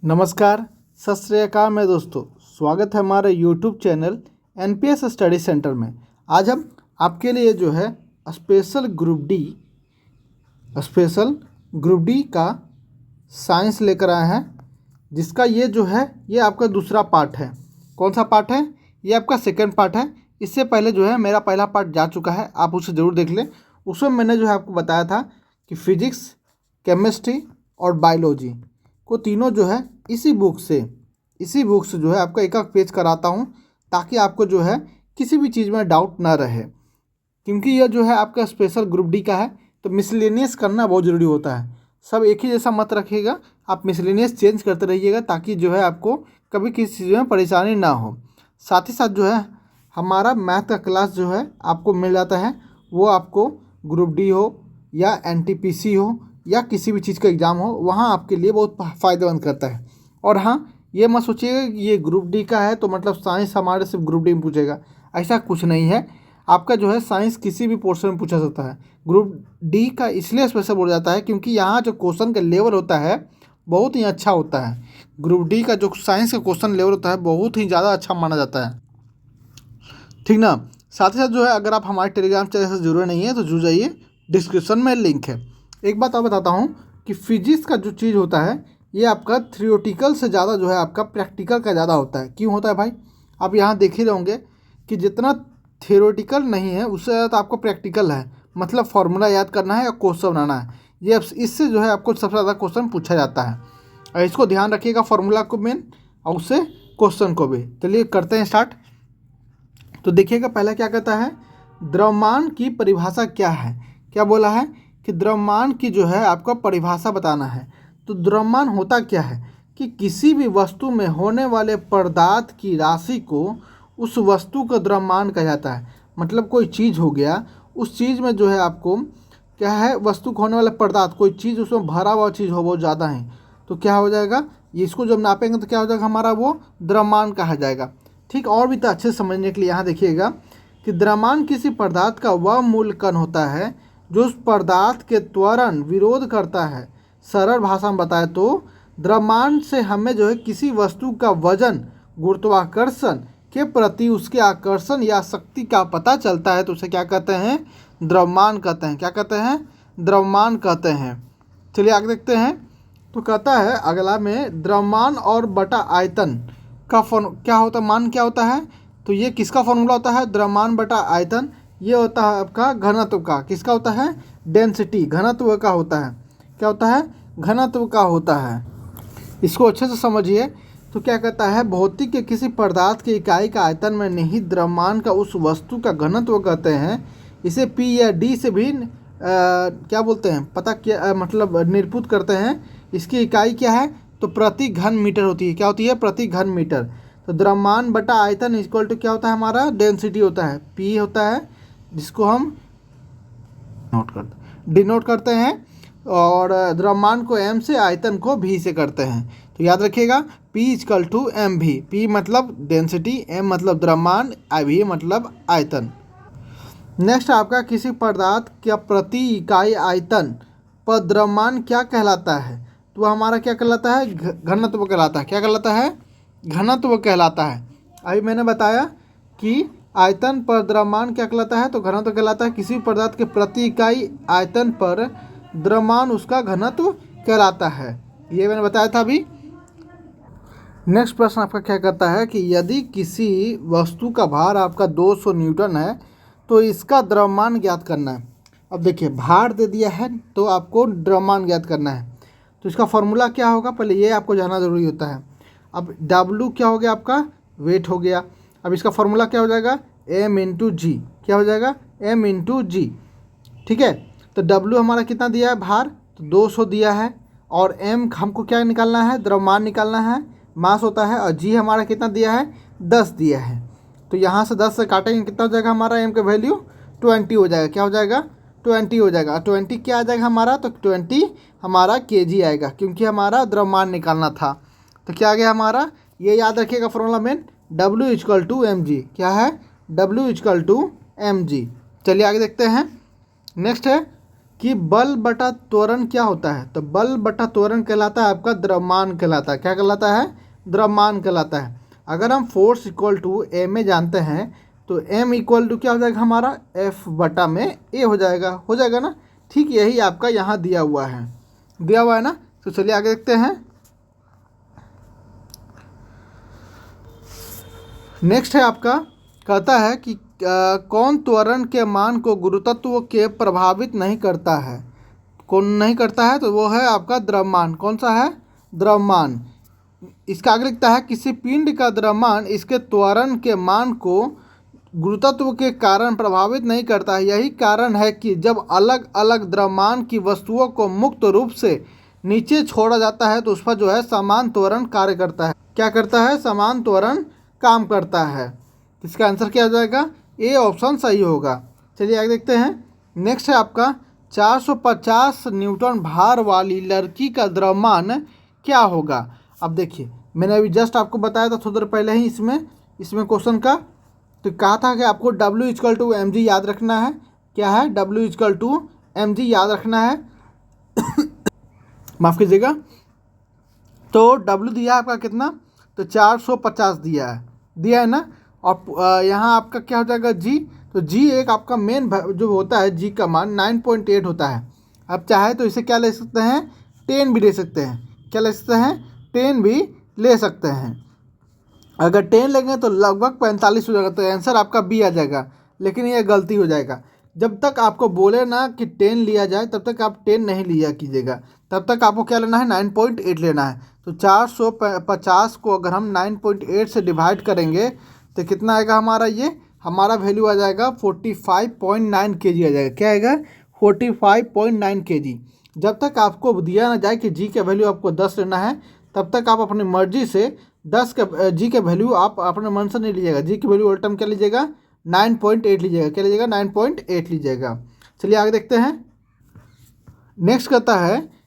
नमस्कार, सत श्री अकाल मेरे दोस्तों। स्वागत है हमारे YouTube channel NPS study centre में। आज हम आपके लिए जो है स्पेशल ग्रुप डी का साइंस लेकर आए हैं, जिसका ये आपका दूसरा पार्ट है। कौन सा पार्ट है? ये आपका सेकंड पार्ट है। इससे पहले जो है मेरा पहला पार्ट जा चुका है, आप उसे ज़रूर देख लें। उसमें मैंने जो है आपको बताया था कि फिजिक्स, केमिस्ट्री और बायोलॉजी को तीनों जो है इसी बुक से जो है आपका एक पेज कराता हूँ, ताकि आपको जो है किसी भी चीज़ में डाउट ना रहे। क्योंकि यह जो है आपका स्पेशल ग्रुप डी का है, तो मिसलेनियस करना बहुत ज़रूरी होता है। सब एक ही जैसा मत रखिएगा, आप मिसलेनियस चेंज करते रहिएगा, ताकि जो है आपको कभी किसी चीज़ में परेशानी ना हो। साथ ही साथ जो है हमारा मैथ का क्लास जो है आपको मिल जाता है, वो आपको ग्रुप डी हो या NTPC हो या किसी भी चीज़ का एग्ज़ाम हो, वहाँ आपके लिए बहुत फ़ायदेमंद करता है। और हाँ, ये मत सोचिएगा कि ये ग्रुप डी का है तो मतलब साइंस हमारे सिर्फ ग्रुप डी में पूछेगा, ऐसा कुछ नहीं है। आपका जो है साइंस किसी भी पोर्शन में पूछा सकता है। ग्रुप डी का इसलिए स्पेशल बोला जाता है क्योंकि यहाँ जो क्वेश्चन का लेवल होता है बहुत ही अच्छा होता है। ग्रुप डी का जो साइंस का क्वेश्चन लेवल होता है बहुत ही ज़्यादा अच्छा माना जाता है, ठीक ना। साथ ही साथ जो है अगर आप हमारे टेलीग्राम चैनल से जुड़े नहीं हैं तो जुड़ जाइए, डिस्क्रिप्शन में लिंक है। एक बात और बताता हूँ कि फिजिक्स का जो चीज़ होता है ये आपका थ्योरेटिकल से ज़्यादा जो है आपका प्रैक्टिकल का ज़्यादा होता है। क्यों होता है भाई? आप यहाँ देख ही रहोगे कि जितना थ्योरेटिकल नहीं है उससे ज़्यादा आपको प्रैक्टिकल है। मतलब फार्मूला याद करना है या क्वेश्चन बनाना है, ये इससे जो है आपको सबसे ज़्यादा क्वेश्चन पूछा जाता है। और इसको ध्यान रखिएगा, फार्मूला को मेन और उससे क्वेश्चन को भी। चलिए करते हैं स्टार्ट। तो देखिएगा पहला क्या कहता है, द्रव्यमान की परिभाषा क्या है। क्या बोला है कि द्रव्यमान की जो है आपको परिभाषा बताना है। तो द्रव्यमान होता क्या है कि किसी भी वस्तु में होने वाले पदार्थ की राशि को उस वस्तु का द्रव्यमान कहा जाता है। मतलब कोई चीज़ हो गया, उस चीज़ में जो है आपको क्या है, वस्तु को होने वाले पदार्थ, कोई चीज़ उसमें भरा हुआ चीज़ हो बहुत ज़्यादा है, तो क्या हो जाएगा, ये इसको जब नापेंगे तो क्या हो जाएगा, हमारा वो द्रव्यमान कहा जाएगा। ठीक, और भी तो अच्छे से समझने के लिए यहाँ देखिएगा कि द्रव्यमान किसी पदार्थ का वह मूल कण होता है जो उस पदार्थ के त्वरण विरोध करता है। सरल भाषा में बताए तो द्रव्यमान से हमें जो है किसी वस्तु का वजन, गुरुत्वाकर्षण के प्रति उसके आकर्षण या शक्ति का पता चलता है, तो उसे क्या कहते हैं, द्रव्यमान कहते हैं। क्या कहते हैं? द्रव्यमान कहते हैं। चलिए आगे देखते हैं। तो कहता है अगला में, द्रव्यमान और बटा आयतन का क्या होता है, मान क्या होता है। तो ये किसका फॉर्मूला होता है, द्रव्यमान बटा आयतन। ये होता है आपका घनत्व का, किसका होता है, डेंसिटी, घनत्व का होता है। क्या होता है, घनत्व का होता है। इसको अच्छे से समझिए। तो क्या कहता है, भौतिक के किसी पदार्थ की इकाई का आयतन में निहित द्रव्यमान का उस वस्तु का घनत्व कहते हैं। इसे P या D से भी क्या बोलते हैं, पता क्या मतलब निरूपित करते हैं। इसकी इकाई क्या है, तो प्रति घन मीटर होती है। क्या होती है, प्रति घन मीटर। तो द्रव्यमान बटा आयतन इक्वल टू क्या होता है, हमारा डेंसिटी होता है, P होता है, जिसको हम डिनोट करते हैं। और द्रव्यमान को M से, आयतन को V से करते हैं। तो याद रखिएगा P equal to MV। P मतलब डेंसिटी, M मतलब द्रव्यमान, IV मतलब आयतन। नेक्स्ट आपका, किसी पदार्थ का प्रति इकाई आयतन पर द्रव्यमान क्या कहलाता है। तो हमारा क्या कहलाता है, घनत्व कहलाता है। क्या कहलाता है, घनत्व कहलाता है। अभी मैंने बताया कि आयतन पर द्रव्यमान क्या कहलाता है, तो घनत्व कहलाता है। किसी पदार्थ के प्रति इकाई आयतन पर द्रव्यमान उसका घनत्व कहलाता है, ये मैंने बताया था अभी। नेक्स्ट प्रश्न आपका क्या कहता है कि यदि किसी वस्तु का भार आपका 200 न्यूटन है तो इसका द्रव्यमान ज्ञात करना है। अब देखिए भार दे दिया है तो आपको द्रव्यमान ज्ञात करना है। तो इसका फॉर्मूला क्या होगा, पहले ये आपको जानना ज़रूरी होता है। अब W क्या हो गया, आपका वेट हो गया। अब इसका फॉर्मूला क्या हो जाएगा, M×G। क्या हो जाएगा, M×G। ठीक है। तो W हमारा कितना दिया है, भार, तो 200 दिया है। और M हमको क्या निकालना है, द्रव्यमान निकालना है, मास होता है। और G हमारा कितना दिया है, 10 दिया है। तो यहाँ से 10 से काटेंगे, कितना हो जाएगा हमारा, M का वैल्यू 20 हो जाएगा। क्या हो जाएगा, 20 हो जाएगा। 20 क्या आ जाएगा हमारा, तो 20 हमारा kg आएगा, क्योंकि हमारा द्रव्यमान निकालना था। तो क्या आ गया हमारा, ये याद रखिएगा फॉर्मूला में, W इक्वल टू MG। क्या है, W इक्वल टू MG। चलिए आगे देखते हैं। नेक्स्ट है कि बल बटा त्वरण क्या होता है। तो बल बटा त्वरण कहलाता है आपका द्रव्यमान कहलाता है। क्या कहलाता है? द्रव्यमान कहलाता है। अगर हम फोर्स इक्वल टू ए में जानते हैं तो एम इक्वल टू क्या हो जाएगा हमारा, एफ बटा में ए हो जाएगा ना। ठीक यही आपका यहाँ दिया हुआ है ना। तो चलिए आगे देखते हैं। नेक्स्ट है आपका, कहता है कि कौन त्वरण के मान को गुरुत्व के प्रभावित नहीं करता है। कौन नहीं करता है? तो वो है आपका द्रव्यमान। कौन सा है? द्रव्यमान। इसका आगे लिखता है किसी पिंड का द्रव्यमान इसके त्वरण के मान को गुरुत्व के कारण प्रभावित नहीं करता है। यही कारण है कि जब अलग अलग द्रव्यमान की वस्तुओं को मुक्त रूप से नीचे छोड़ा जाता है तो उस पर जो है समान त्वरण कार्य करता है। क्या करता है? समान त्वरण काम करता है। इसका आंसर क्या हो जाएगा? ए ऑप्शन सही होगा। चलिए आगे देखते हैं। नेक्स्ट है आपका 450 न्यूटन भार वाली लड़की का द्रव्यमान क्या होगा। अब देखिए, मैंने अभी जस्ट आपको बताया था थोड़ी देर पहले ही इसमें क्वेश्चन का, तो कहा था कि आपको W equal to m g याद रखना है। क्या है? W equal to m g याद रखना है। माफ़ कीजिएगा। तो W दिया है आपका कितना? तो 450 दिया है ना। और यहाँ आपका क्या हो जाएगा? G। तो G एक आपका मेन जो होता है, G का मान 9.8 होता है। अब चाहे तो इसे क्या ले सकते हैं? 10 भी ले सकते हैं। क्या ले सकते हैं? 10 भी ले सकते हैं। अगर 10 लेंगे तो लगभग 45 हो जाएगा, तो आंसर आपका बी आ जाएगा। लेकिन ये गलती हो जाएगा। जब तक आपको बोले ना कि 10 लिया जाए तब तक आप 10 नहीं लिया कीजिएगा। तब तक आपको क्या लेना है? 9.8 लेना है। तो 450 को अगर हम 9.8 से डिवाइड करेंगे तो कितना आएगा हमारा? ये हमारा वैल्यू आ जाएगा 45.9 kg आ जाएगा। क्या आएगा? 45.9 kg। जब तक आपको दिया ना जाए कि जी का वैल्यू आपको 10 लेना है तब तक आप अपनी मर्जी से 10 का जी का वैल्यू आप अपने मन से नहीं लीजिएगा। जी की वैल्यू अल्टम क्या लीजिएगा? 9.8 लीजिएगा। क्या लीजिएगा? 9.8 लीजिएगा। चलिए आगे देखते हैं। नेक्स्ट कहता है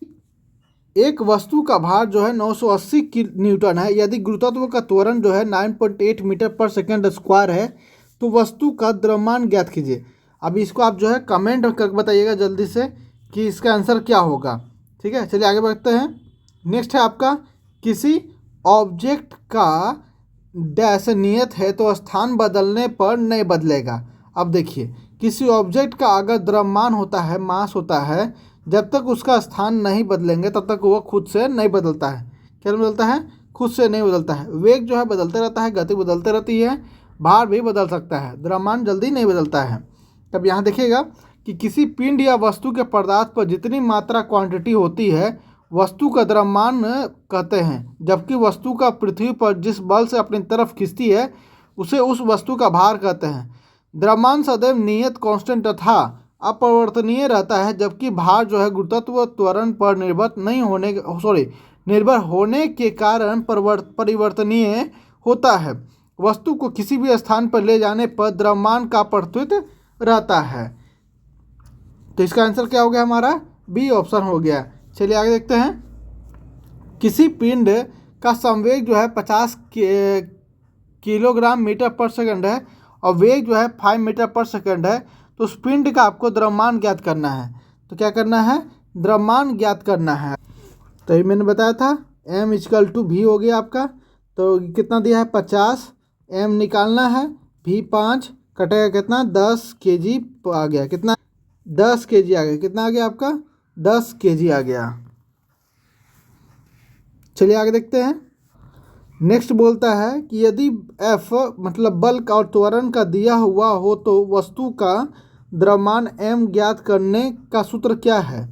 एक वस्तु का भार जो है 980 न्यूटन है। यदि गुरुत्व का त्वरण जो है 9.8 मीटर पर सेकेंड स्क्वायर है तो वस्तु का द्रव्यमान ज्ञात कीजिए। अब इसको आप जो है कमेंट कर बताइएगा जल्दी से कि इसका आंसर क्या होगा। ठीक है, चलिए आगे बढ़ते हैं। नेक्स्ट है आपका किसी ऑब्जेक्ट का डैश नियत है तो स्थान बदलने पर नहीं बदलेगा। अब देखिए, किसी ऑब्जेक्ट का अगर द्रव्यमान होता है, मास होता है, जब तक उसका स्थान नहीं बदलेंगे तब तक वो खुद से नहीं बदलता है। क्या बदलता है? खुद से नहीं बदलता है। वेग जो है बदलते रहता है, गति बदलते रहती है, भार भी बदल सकता है, द्रव्यमान जल्दी नहीं बदलता है। तब यहाँ देखिएगा कि किसी पिंड या वस्तु के पदार्थ पर जितनी मात्रा क्वांटिटी होती है वस्तु का द्रव्यमान कहते हैं, जबकि वस्तु का पृथ्वी पर जिस बल से अपनी तरफ खींचती है उसे उस वस्तु का भार कहते हैं। द्रव्यमान सदैव नियत कांस्टेंट तथा अपरिवर्तनीय रहता है, जबकि भार जो है गुरुत्व त्वरण पर निर्भर होने के कारण परिवर्तनीय होता है। वस्तु को किसी भी स्थान पर ले जाने पर द्रव्यमान का प्रतित्व रहता है। तो इसका आंसर क्या हो गया हमारा? बी ऑप्शन हो गया। चलिए आगे देखते हैं। किसी पिंड का संवेग जो है 50 किलोग्राम मीटर पर सेकंड है और वेग जो है 5 मीटर पर सेकंड है, तो उस पिंड का आपको द्रव्यमान ज्ञात करना है। तो क्या करना है? द्रव्यमान ज्ञात करना है। तो ये मैंने बताया था m इक्वल टू भी हो गया आपका। तो कितना दिया है? 50। m निकालना है, भी 5 कटेगा कितना? 10 kg आ गया। कितना? 10 kg आ गया। कितना आ गया आपका? 10 kg आ गया। चलिए आगे देखते हैं। नेक्स्ट बोलता है कि यदि F मतलब बल का और त्वरण का दिया हुआ हो तो वस्तु का द्रव्यमान m ज्ञात करने का सूत्र क्या है।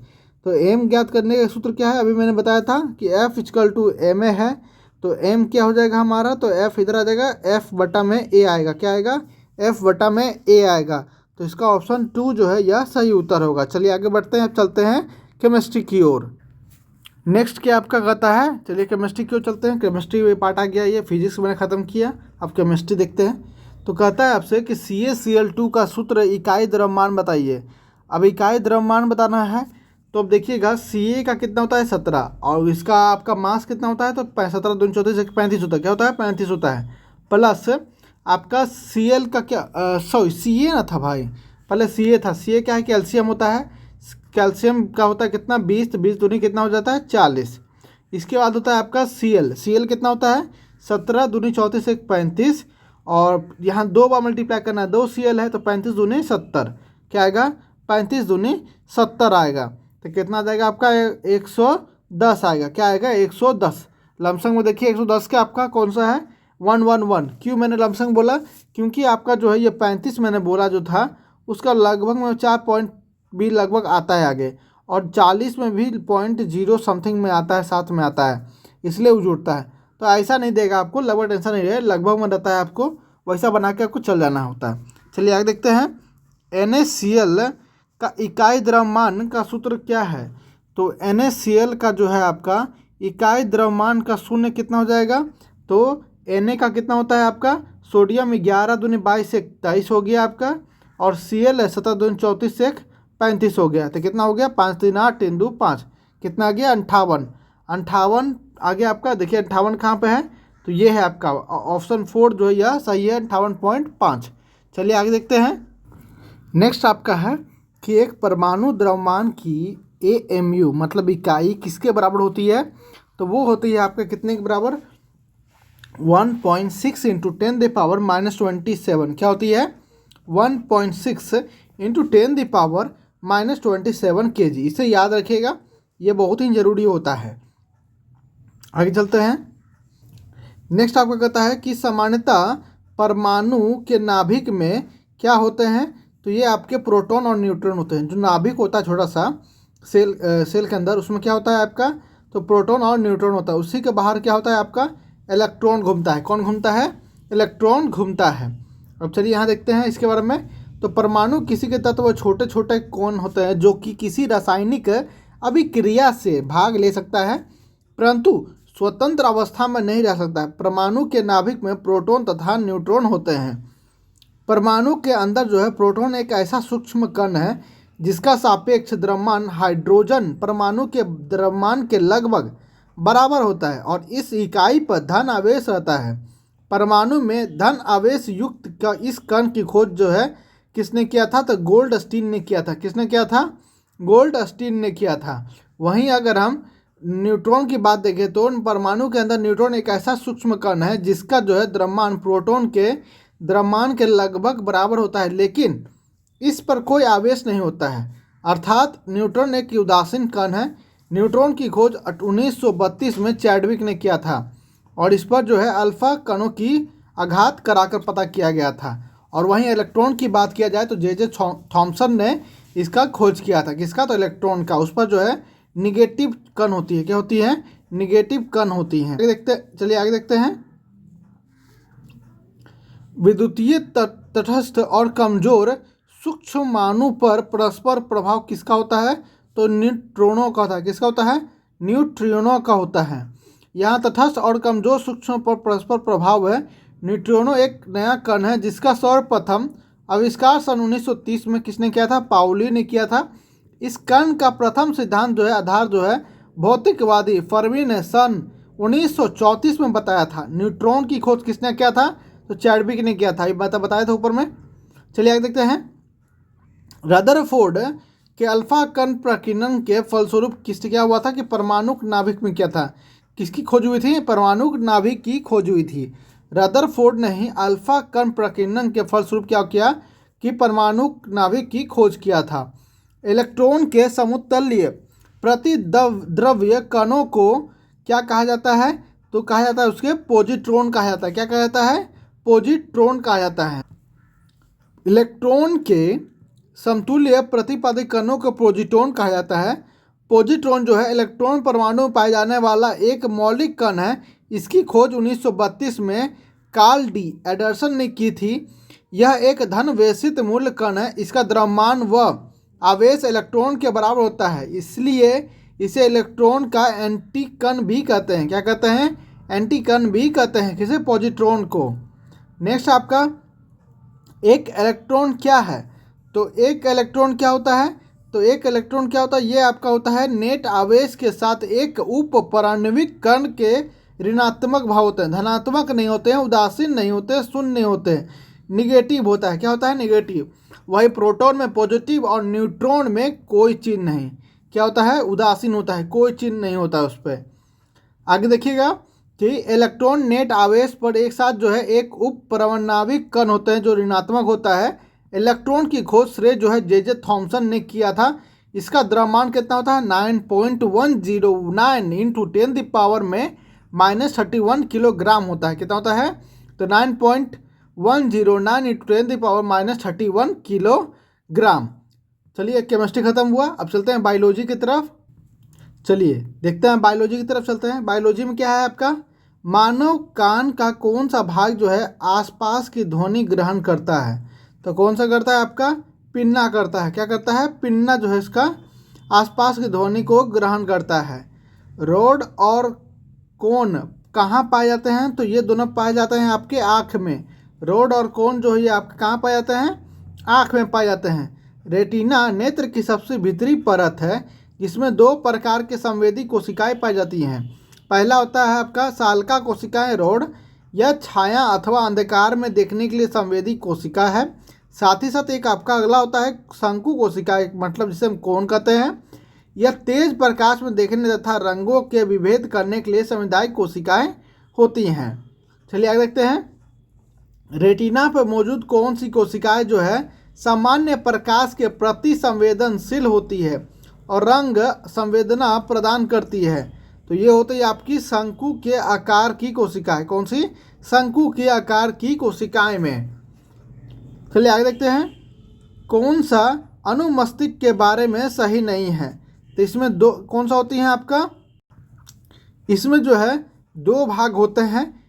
तो m ज्ञात करने का सूत्र क्या है? अभी मैंने बताया था कि F इक्वल टू ma है। तो m क्या हो जाएगा हमारा? तो F इधर आ जाएगा, F बटा में a आएगा। क्या आएगा? F बटा में a आएगा। तो इसका ऑप्शन 2 जो है यह सही उत्तर होगा। चलिए आगे बढ़ते हैं। अब चलते हैं केमिस्ट्री की ओर। नेक्स्ट क्या आपका कहता है? चलिए केमिस्ट्री की ओर चलते हैं। केमिस्ट्री पार्ट आ गया, ये फिजिक्स मैंने ख़त्म किया। अब केमिस्ट्री देखते हैं। तो कहता है आपसे कि CaCl2 का सूत्र इकाई द्रव्यमान बताइए। अब इकाई द्रव्यमान बताना है तो अब देखिएगा Ca का कितना होता है? 17 और इसका आपका मास कितना होता है? तो 17 दूनी 34 35 होता है। क्या होता है? 35 होता है। प्लस आपका Cl का क्या Ca ना था भाई, पहले Ca था। Ca क्या है? कैल्शियम होता है। कैल्शियम का होता है कितना 20, तो 20 दूनी कितना हो जाता है 40। इसके बाद होता है आपका Cl कितना होता है 17 दूनी 34 एक 35, और यहाँ 2 बार मल्टीप्लाई करना है, 2 Cl है तो 35 दूनी 70, क्या आएगा 35 दूनी 70 आएगा, तो कितना आ जाएगा आपका 110 आएगा, क्या आएगा 110। लमसम में देखिए 110 का आपका कौन सा है 111। क्यों मैंने लमसम बोला, क्योंकि आपका जो है ये 35 मैंने बोला जो था उसका लगभग में 4 पॉइंट भी लगभग आता है आगे, और 40 में भी 0.0 समथिंग में आता है, साथ में आता है, इसलिए वो जुड़ता है। तो ऐसा नहीं देगा आपको, लगभग टेंशन नहीं रहे, लगभग में रहता है, आपको वैसा बना के आपको चल जाना होता है। चलिए आगे देखते हैं। NaCl का इकाई द्रव्यमान का सूत्र क्या है। तो NaCl का जो है आपका इकाई द्रव्यमान का शून्य कितना हो जाएगा, तो Na का कितना होता है आपका सोडियम 11 दूनी 22 से 23 हो गया आपका, और Cl है 17 दूनी 34 से 35 हो गया, तो कितना हो गया 5 3 8 3 2 5, कितना आ गया 58 आ गया आपका। देखिए 58 कहाँ पे है, तो ये है आपका ऑप्शन 4 जो है यह सही है 58.5। चलिए आगे देखते हैं। नेक्स्ट आपका है कि एक परमाणु द्रव्यमान की AMU मतलब इकाई किसके बराबर होती है, तो वो होती है आपके कितने के बराबर 1.6 इंटू 10⁻⁻27। क्या होती है 1.6 इंटू 10⁻⁻27 kg। इसे याद रखिएगा, ये बहुत ही ज़रूरी होता है। आगे चलते हैं। नेक्स्ट आपका कहता है कि सामान्यतः परमाणु के नाभिक में क्या होते हैं, तो ये आपके प्रोटॉन और न्यूट्रॉन होते हैं। जो नाभिक होता है छोटा सा सेल के अंदर, उसमें क्या होता है आपका, तो प्रोटॉन और न्यूट्रॉन होता है। उसी के बाहर क्या होता है आपका इलेक्ट्रॉन घूमता है। कौन घूमता है, इलेक्ट्रॉन घूमता है। अब चलिए यहाँ देखते हैं इसके बारे में। तो परमाणु किसी के तत्व छोटे छोटे कण होते हैं जो कि किसी रासायनिक अभिक्रिया से भाग ले सकता है परंतु स्वतंत्र अवस्था में नहीं रह सकता है। परमाणु के नाभिक में प्रोटॉन तथा न्यूट्रॉन होते हैं। परमाणु के अंदर जो है प्रोटॉन एक ऐसा सूक्ष्म कण है जिसका सापेक्ष द्रव्यमान हाइड्रोजन परमाणु के द्रव्यमान के लगभग बराबर होता है और इस इकाई पर धन आवेश रहता है। परमाणु में धन आवेश युक्त का इस कण की खोज जो है किसने किया था, तो गोल्डस्टीन ने किया था। किसने किया था, गोल्डस्टीन ने किया था। वहीं अगर हम न्यूट्रॉन की बात देखें तो परमाणु के अंदर न्यूट्रॉन एक ऐसा सूक्ष्म कण है जिसका जो है द्रव्यमान प्रोटॉन के द्रव्यमान के लगभग बराबर होता है, लेकिन इस पर कोई आवेश नहीं होता है। अर्थात न्यूट्रॉन एक उदासीन कण है। न्यूट्रॉन की खोज 1932 में चैडविक ने किया था और इस पर जो है अल्फा कणों की आघात कराकर पता किया गया था। और वहीं इलेक्ट्रॉन की बात किया जाए तो जे थॉमसन ने इसका खोज किया था। किसका, तो इलेक्ट्रॉन का। उस पर जो है निगेटिव कण होती है। क्या होती है, निगेटिव कण होती हैं। चलिए आगे देखते हैं। विद्युतीय तटस्थ और कमजोर सूक्ष्माणु पर परस्पर प्रभाव किसका होता है, तो न्यूट्रॉनों का होता है। किसका होता है, न्यूट्रिनो का होता है। यहाँ तटस्थ और कमजोर सूक्ष्म पर परस्पर प्रभाव है। न्यूट्रिनो एक नया कण है जिसका सर्वप्रथम आविष्कार सन 1930 में किसने किया था, पाउली ने किया था। इस कण का प्रथम सिद्धांत जो है आधार जो है भौतिकवादी फर्मी ने सन 1934 में बताया था। न्यूट्रॉन की खोज किसने किया था, तो चैडविक ने किया था। ये बताया था ऊपर में। चलिए आगे देखते हैं। रदरफोर्ड के अल्फा कण प्रकीर्णन के फलस्वरूप किसने क्या हुआ था कि परमाणु नाभिक में क्या था, किसकी खोज हुई थी, परमाणु नाभिक की खोज हुई थी। रदरफोर्ड ने ही अल्फा कण प्रकीर्णन के फलस्वरूप क्या किया कि परमाणु नाभिक की खोज किया था। इलेक्ट्रॉन के समतुल्य प्रतिद्रव्य कणों को क्या कहा जाता है, तो कहा जाता है उसके पॉजिट्रॉन कहा जाता है। क्या कहा जाता है, पॉजिट्रॉन कहा जाता है। इलेक्ट्रॉन के समतुल्य प्रतिपादित कणों को पॉजिट्रॉन कहा जाता है। पॉजिट्रॉन जो है इलेक्ट्रॉन परमाणु में पाए जाने वाला एक मौलिक कण है। इसकी खोज 1932 में कार्ल डी एंडरसन ने की थी। यह एक धन वेशित मूल कण है। इसका द्रव्यमान व आवेश इलेक्ट्रॉन के बराबर होता है, इसलिए इसे इलेक्ट्रॉन का एंटी कण भी कहते हैं। क्या कहते हैं, एंटी कण भी कहते हैं किसे, पॉजिट्रॉन को। नेक्स्ट आपका एक इलेक्ट्रॉन क्या है, तो एक इलेक्ट्रॉन क्या होता है, तो एक इलेक्ट्रॉन क्या होता है, ये आपका होता है नेट आवेश के साथ एक उप परमाण्विक कण के ऋणात्मक भाव होते हैं। धनात्मक नहीं होते हैं, उदासीन नहीं होते, शून्य नहीं होते हैं, निगेटिव होता है। क्या होता है, निगेटिव। वही प्रोटॉन में पॉजिटिव और न्यूट्रॉन में कोई चिन्ह नहीं, क्या होता है, उदासीन होता है, कोई चिन्ह नहीं होता है उस पर। आगे देखिएगा कि इलेक्ट्रॉन नेट आवेश पर एक साथ जो है एक उप परमाणविक कण होते हैं जो ऋणात्मक होता है। इलेक्ट्रॉन की खोज श्रेय जो है जे थॉमसन ने किया था। इसका द्रव्यमान कितना होता है, 9.109 इंटू 10 में -31 किलोग्राम होता है। कितना होता है, तो 9.109 इंटू 10 - 31 किलोग्राम। चलिए केमिस्ट्री खत्म हुआ, अब चलते हैं बायोलॉजी की तरफ। चलिए देखते हैं बायोलॉजी की तरफ चलते हैं। बायोलॉजी में क्या है आपका, मानव कान का कौन सा भाग जो है आसपास की ध्वनि ग्रहण करता है, तो कौन सा करता है आपका, पिन्ना करता है। क्या करता है, पिन्ना जो है इसका आसपास की ध्वनि को ग्रहण करता है। रोड और कोन कहाँ पाए जाते हैं, तो ये दोनों पाए जाते हैं आपके आँख में। रोड और कोन जो है ये आपके कहाँ पाए जाते हैं, आँख में पाए जाते हैं। रेटिना नेत्र की सबसे भीतरी परत है जिसमें दो प्रकार के संवेदी कोशिकाएं पाई जाती हैं। पहला होता है आपका साल्का कोशिकाएं रोड, यह छाया अथवा अंधकार में देखने के लिए संवेदी कोशिका है। साथ ही साथ एक आपका अगला होता है शंकु कोशिकाएं, मतलब जिसे हम कोन कहते हैं। यह तेज प्रकाश में देखने तथा रंगों के विभेद करने के लिए संवेदी कोशिकाएं होती हैं। चलिए आगे देखते हैं। रेटिना पर मौजूद कौन सी कोशिकाएं जो है सामान्य प्रकाश के प्रति संवेदनशील होती है और रंग संवेदना प्रदान करती है, तो ये होती है आपकी शंकु के आकार की कोशिकाएं। कौन सी, शंकु के आकार की कोशिकाएं में। चलिए आगे देखते हैं। कौन सा अनुमस्तिष्क के बारे में सही नहीं है, तो इसमें दो कौन सा होती हैं आपका, इसमें जो है दो भाग होते हैं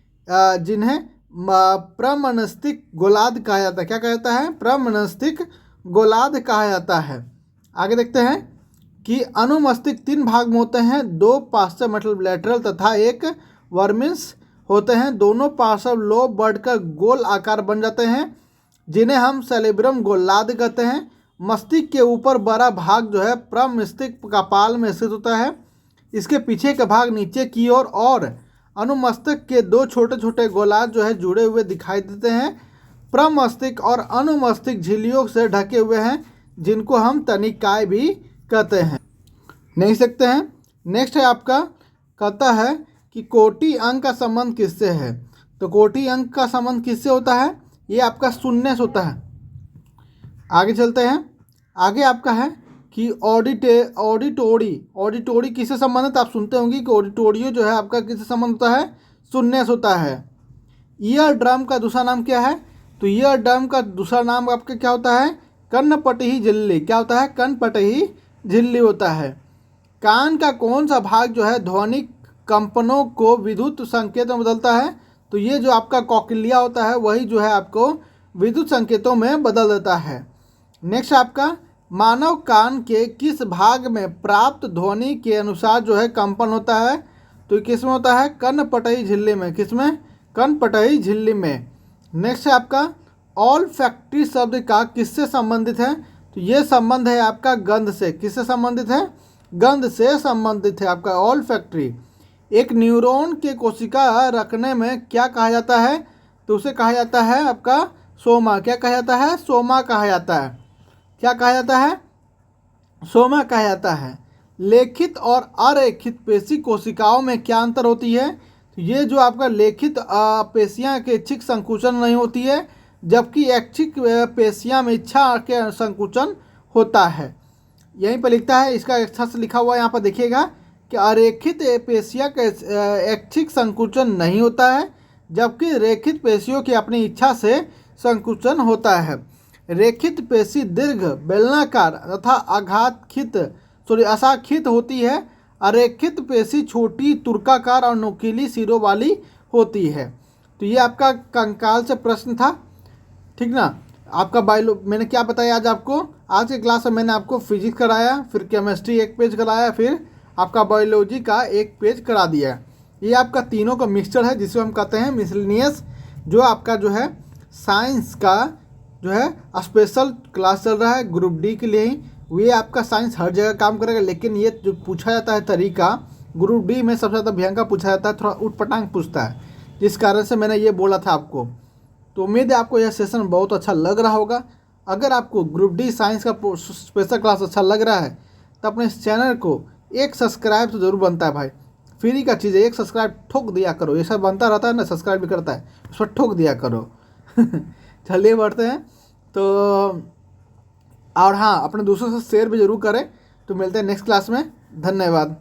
जिन्हें प्रमनस्तिक गोलार्ध कहा जाता है। क्या कहा जाता है, प्रमनस्तिक गोलार्ध कहा जाता है। आगे देखते हैं कि अनुमस्तिष्क 3 भाग में होते हैं, 2 पार्श्व मतलब लेटरल तथा एक वर्मिस होते हैं। दोनों पार्श्व लोब बढ़कर गोल आकार बन जाते हैं जिन्हें हम सेरेब्रम गोलार्ध कहते हैं। मस्तिष्क के ऊपर बड़ा भाग जो है प्रमस्तिष्क कपाल में स्थित होता है। इसके पीछे का भाग नीचे की ओर और अनुमस्तिष्क के 2 छोटे छोटे गोलार्ध जो है जुड़े हुए दिखाई देते हैं। प्रमस्तिष्क और अनुमस्तिष्क झिल्लियों से ढके हुए हैं जिनको हम तनिकाएं भी कहते हैं। नहीं सकते हैं। नेक्स्ट है आपका, कहता है कि कोटि अंक का संबंध किससे है, तो कोटि अंक का संबंध किससे होता है, ये आपका शून्य से होता है। आगे चलते हैं। आगे आपका है कि ऑडिटोरी किससे संबंधित, आप सुनते होंगे कि ऑडिटोरियो जो है आपका किससे संबंध होता है, शून्य से होता है। ईयर ड्रम का दूसरा नाम क्या है, तो ईयर ड्रम का दूसरा नाम आपका क्या होता है, कर्णपटही झिल्ली। क्या होता है, कर्णपटही झिल्ली होता है। कान का कौन सा भाग जो है ध्वनिक कंपनों को विद्युत संकेत में बदलता है, तो ये जो आपका कॉक्लिया होता है वही जो है आपको विद्युत संकेतों में बदल देता है। नेक्स्ट आपका, मानव कान के किस भाग में प्राप्त ध्वनि के अनुसार जो है कंपन होता है, तो किस में होता है, कर्णपटही झिल्ली में। किस में, कर्णपटही झिल्ली में। नेक्स्ट है आपका, ऑल फैक्ट्री शब्द का किससे संबंधित है, तो ये संबंध है आपका गंध से। किससे संबंधित है, गंध से संबंधित है आपका ऑल फैक्ट्री। एक न्यूरॉन के कोशिका रखने में क्या कहा जाता है, तो उसे कहा जाता है आपका सोमा। क्या कहा जाता है, सोमा कहा जाता है। क्या कहा जाता है, सोमा कहा जाता है। लेखित और अरेखित पेशी कोशिकाओं में क्या अंतर होती है, तो ये जो आपका लेखित पेशियां के इच्छिक संकुचन नहीं होती है, जबकि ऐच्छिक पेशियां में इच्छा के संकुचन होता है। यहीं पर लिखता है, इसका अच्छा से लिखा हुआ यहाँ पर देखिएगा कि अरेखित पेशियां का ऐच्छिक संकुचन नहीं होता है, जबकि रेखित पेशियों की अपनी इच्छा से संकुचन होता है। रेखित पेशी दीर्घ बेलनाकार तथा अशाखित होती है। अरेखित पेशी छोटी तुर्काकार और नुकीली सिरों वाली होती है। तो ये आपका कंकाल से प्रश्न था, ठीक ना। आपका बायो मैंने क्या बताया आज आपको, आज के क्लास में मैंने आपको फिजिक्स कराया, फिर केमिस्ट्री एक पेज कराया, फिर आपका बायोलॉजी का एक पेज करा दिया। ये आपका तीनों का मिक्सचर है जिसे हम कहते हैं मिसलेनियस, जो आपका जो है साइंस का जो है स्पेशल क्लास चल रहा है ग्रुप डी के लिए ही। ये आपका साइंस हर जगह काम करेगा, लेकिन ये जो पूछा जाता है तरीका ग्रुप डी में सबसे ज़्यादा भयंकर पूछा जाता है, थोड़ा उटपटांग पूछता है, जिस कारण से मैंने ये बोला था आपको। तो उम्मीद है आपको यह सेशन बहुत अच्छा लग रहा होगा। अगर आपको ग्रुप डी साइंस का स्पेशल क्लास अच्छा लग रहा है तो अपने इस चैनल को एक सब्सक्राइब तो ज़रूर बनता है भाई, फ्री का चीज़ है, एक सब्सक्राइब ठोक दिया करो, ये सब बनता रहता है ना, सब्सक्राइब भी करता है, उस पर ठोक दिया करो। चलिए बढ़ते हैं तो, और हाँ अपने दोस्तों से शेयर भी जरूर करें। तो मिलते हैं नेक्स्ट क्लास में, धन्यवाद।